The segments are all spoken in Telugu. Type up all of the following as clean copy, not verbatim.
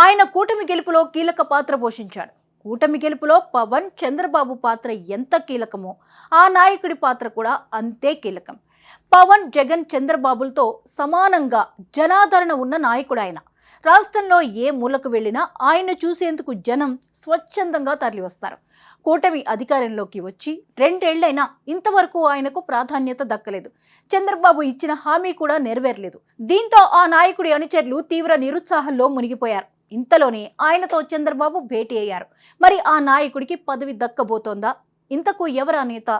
ఆయన కూటమి గెలుపులో కీలక పాత్ర పోషించాడు. కూటమి గెలుపులో పవన్, చంద్రబాబు పాత్ర ఎంత కీలకమో ఆ నాయకుడి పాత్ర కూడా అంతే కీలకం. పవన్, జగన్, చంద్రబాబులతో సమానంగా జనాదరణ ఉన్న నాయకుడు ఆయన. రాష్ట్రంలో ఏ మూలకు వెళ్ళినా ఆయన చూసేందుకు జనం స్వచ్ఛందంగా తరలివస్తారు. కూటమి అధికారంలోకి వచ్చి 2 ఏళ్లైనా ఇంతవరకు ఆయనకు ప్రాధాన్యత దక్కలేదు. చంద్రబాబు ఇచ్చిన హామీ కూడా నెరవేరలేదు. దీంతో ఆ నాయకుడి అనుచరులు తీవ్ర నిరుత్సాహంలో మునిగిపోయారు. ఇంతలోనే ఆయనతో చంద్రబాబు భేటీ అయ్యారు. మరి ఆ నాయకుడికి పదవి దక్కబోతోందా? ఇంతకు ఎవరా నేత?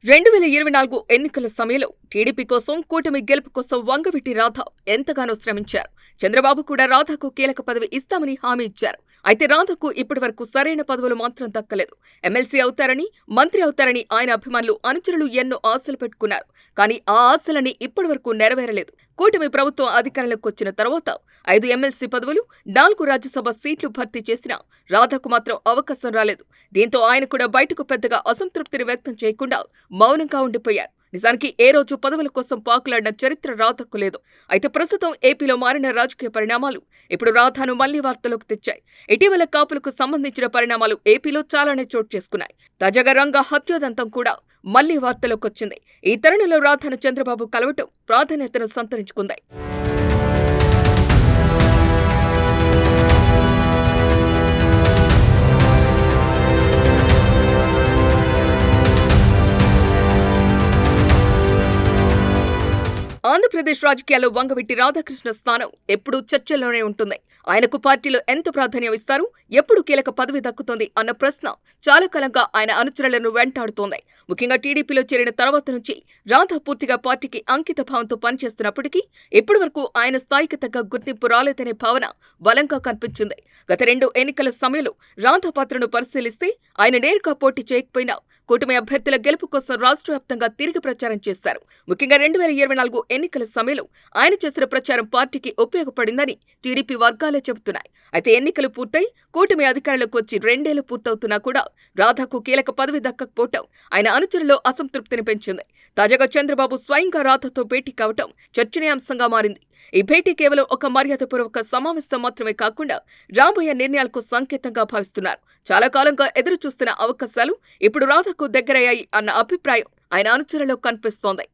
2024 ఎన్నికల సమయంలో టీడీపీ కోసం, కూటమి గెలుపు కోసం వంగవీటి రాధ ఎంతగానో శ్రమించారు. చంద్రబాబు కూడా రాధకు కీలక పదవి ఇస్తామని హామీ ఇచ్చారు. అయితే రాధకు ఇప్పటి వరకు సరైన పదవులు మాత్రం దక్కలేదు. ఎమ్మెల్సీ అవుతారని, మంత్రి అవుతారని ఆయన అభిమానులు, అనుచరులు ఎన్నో ఆశలు పెట్టుకున్నారు. కానీ ఆ ఆశలని ఇప్పటి వరకు నెరవేరలేదు. కూటమి ప్రభుత్వం అధికారంలోకి వచ్చిన తర్వాత 5 ఎమ్మెల్సీ పదవులు, 4 రాజ్యసభ సీట్లు భర్తీ చేసినా రాధకు మాత్రం అవకాశం రాలేదు. దీంతో ఆయన కూడా బయటకు పెద్దగా అసంతృప్తిని వ్యక్తం చేయకుండా మౌనంగా ఉండిపోయారు. నిజానికి ఏ రోజు పదవుల కోసం పాకులాడిన చరిత్ర రాధకు లేదు. అయితే ప్రస్తుతం ఏపీలో మారిన రాజకీయ పరిణామాలు ఇప్పుడు రాధను మళ్లీ వార్తలోకి తెచ్చాయి. ఇటీవల కాపులకు సంబంధించిన పరిణామాలు ఏపీలో చాలానే చోటు చేసుకున్నాయి. తాజాగా రంగా హత్యోదంతం కూడా మళ్లీ వార్తలోకి వచ్చింది. ఈ తరుణంలో రాధను చంద్రబాబు కలవటం ప్రాధాన్యతను సంతరించుకుంది. ఆంధ్రప్రదేశ్ రాజకీయాల్లో వంగవీటి రాధాకృష్ణ స్థానం ఎప్పుడూ చర్చల్లోనే ఉంటుంది. ఆయనకు పార్టీలో ఎంత ప్రాధాన్యం ఇస్తారు, ఎప్పుడు కీలక పదవి దక్కుతోంది అన్న ప్రశ్న చాలా కాలంగా ఆయన అనుచరులను వెంటాడుతోంది. ముఖ్యంగా టీడీపీలో చేరిన తర్వాత నుంచి రాధా పూర్తిగా పార్టీకి అంకిత భావంతో పనిచేస్తున్నప్పటికీ ఇప్పటి వరకు ఆయన స్థాయికి తగ్గ గుర్తింపు రాలేదనే భావన బలంగా కనిపించింది. గత 2 ఎన్నికల సమయంలో రాధా పాత్రను పరిశీలిస్తే ఆయన నేరుగా పోటీ చేయకపోయినా కూటమి అభ్యర్థుల గెలుపు కోసం రాష్ట్ర వ్యాప్తంగా తిరిగి ప్రచారం చేశారు. ముఖ్యంగా 2024 ఎన్నికల సమయంలో ఆయన చేసిన ప్రచారం పార్టీకి ఉపయోగపడిందని టీడీపీ వర్గాలే చెబుతున్నాయి. అయితే ఎన్నికలు పూర్తయి కూటమి అధికారంలోకి వచ్చి 2 ఏళ్లు పూర్తవుతున్నా కూడా రాధాకు కీలక పదవి దక్కకపోవటం ఆయన అనుచరుల్లో అసంతృప్తిని పెంచింది. తాజాగా చంద్రబాబు స్వయంగా రాధతో భేటీ కావటం చర్చనీయాంశంగా మారింది. ఈ భేటీ కేవలం ఒక మర్యాదపూర్వక సమావేశం మాత్రమే కాకుండా రాబోయే నిర్ణయాలకు సంకేతంగా భావిస్తున్నారు. చాలా కాలంగా ఎదురు చూస్తున్న అవకాశాలు ఇప్పుడు రాధకు దగ్గరయ్యాయి అన్న అభిప్రాయం ఆయన అనుచరుల్లో కనిపిస్తోంది.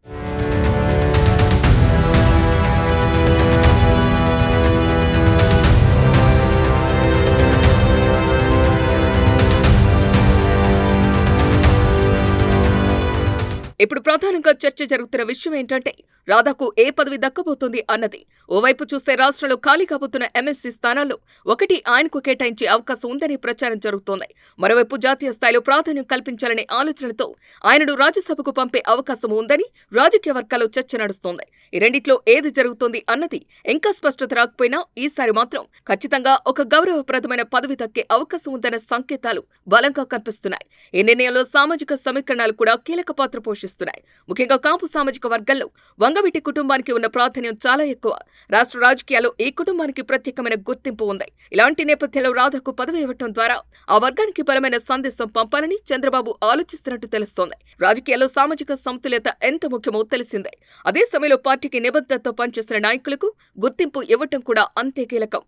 ఇప్పుడు ప్రధానంగా చర్చ జరుగుతున్న విషయం ఏంటంటే రాధాకు ఏ పదవి దక్కబోతోంది అన్నది. ఓవైపు చూస్తే రాష్ట్రంలో ఖాళీ కాబోతున్న ఎమ్మెల్సీ స్థానాల్లో ఒకటి ఆయనకు కేటాయించే అవకాశం ఉందని ప్రచారం జరుగుతోంది. మరోవైపు జాతీయ స్థాయిలో ప్రాధాన్యం కల్పించాలనే ఆలోచనలతో ఆయనను రాజ్యసభకు పంపే అవకాశం ఉందని రాజకీయ వర్గాల్లో చర్చ నడుస్తోంది. ఈ రెండిట్లో ఏది జరుగుతోంది అన్నది ఇంకా స్పష్టత రాకపోయినా ఈసారి మాత్రం ఖచ్చితంగా ఒక గౌరవప్రదమైన పదవి దక్కే అవకాశం ఉందన్న సంకేతాలు బలంగా కనిపిస్తున్నాయి. ఈ నిర్ణయంలో సామాజిక సమీకరణాలు కూడా కీలక పాత్ర పోషిస్తున్నాయి. ముఖ్యంగా కాపు సామాజిక వర్గంలో వంగవీటి కుటుంబానికి ఉన్న ప్రాధాన్యం చాలా ఎక్కువ. రాష్ట్ర రాజకీయాల్లో ఈ కుటుంబానికి ప్రత్యేకమైన గుర్తింపు ఉంది. ఇలాంటి నేపథ్యంలో రాధకు పదవి ఇవ్వటం ద్వారా ఆ వర్గానికి బలమైన సందేశం పంపాలని చంద్రబాబు ఆలోచిస్తున్నట్టు తెలుస్తోంది. రాజకీయాల్లో సామాజిక సమతుల్యత ఎంత ముఖ్యమో తెలిసిందే. అదే సమయంలో పార్టీకి నిబద్ధతతో పనిచేసిన నాయకులకు గుర్తింపు ఇవ్వటం కూడా అంతే కీలకం.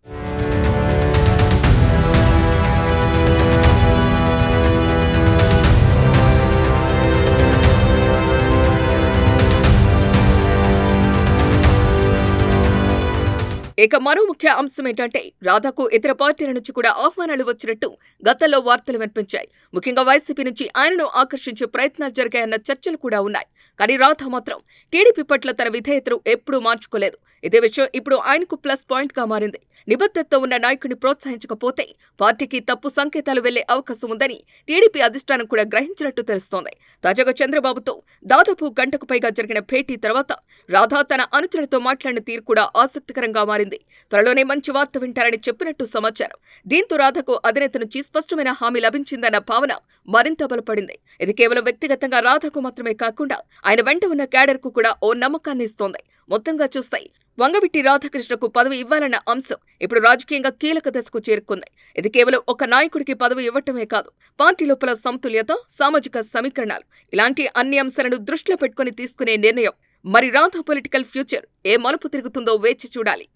ఇక మరో ముఖ్య అంశం ఏంటంటే రాధాకు ఇతర పార్టీల నుంచి కూడా ఆహ్వానాలు వచ్చినట్టు గతంలో వార్తలు వినిపించాయి. ముఖ్యంగా వైసీపీ నుంచి ఆయనను ఆకర్షించే ప్రయత్నాలు జరిగాయన్న చర్చలు కూడా ఉన్నాయి. కానీ రాధా మాత్రం టీడీపీ పట్ల తన విధేయతను ఎప్పుడూ మార్చుకోలేదు. ఇదే విషయం ఇప్పుడు ఆయనకు ప్లస్ పాయింట్ గా మారింది. నిబద్ధతతో ఉన్న నాయకుడిని ప్రోత్సహించకపోతే పార్టీకి తప్పు సంకేతాలు వెళ్లే అవకాశం ఉందని టీడీపీ అధిష్టానం కూడా గ్రహించినట్టు తెలుస్తోంది. తాజాగా చంద్రబాబుతో దాదాపు గంటకు పైగా జరిగిన భేటీ తర్వాత రాధా తన అనుచరులతో మాట్లాడిన తీరు కూడా ఆసక్తికరంగా మారింది. త్వరలోనే మంచి వార్త వింటారని చెప్పినట్టు సమాచారం. దీంతో రాధకు అధినేత నుంచి స్పష్టమైన హామీ లభించిందన్న భావన మరింత బలపడింది. ఇది కేవలం వ్యక్తిగతంగా రాధకు మాత్రమే కాకుండా ఆయన వెంట ఉన్న క్యాడర్ కు కూడా ఓ నమ్మకాన్ని ఇస్తోంది. మొత్తంగా చూస్తే వంగవీటి రాధాకృష్ణకు పదవి ఇవ్వాలన్న అంశం ఇప్పుడు రాజకీయంగా కీలక దశకు చేరుకుంది. ఇది కేవలం ఒక నాయకుడికి పదవి ఇవ్వటమే కాదు, పార్టీ లోపల సమతుల్యత, సామాజిక సమీకరణాలు ఇలాంటి అన్ని అంశాలను దృష్టిలో పెట్టుకుని తీసుకునే నిర్ణయం. మరి రాధా పొలిటికల్ ఫ్యూచర్ ఏ మలుపు తిరుగుతుందో వేచి చూడాలి.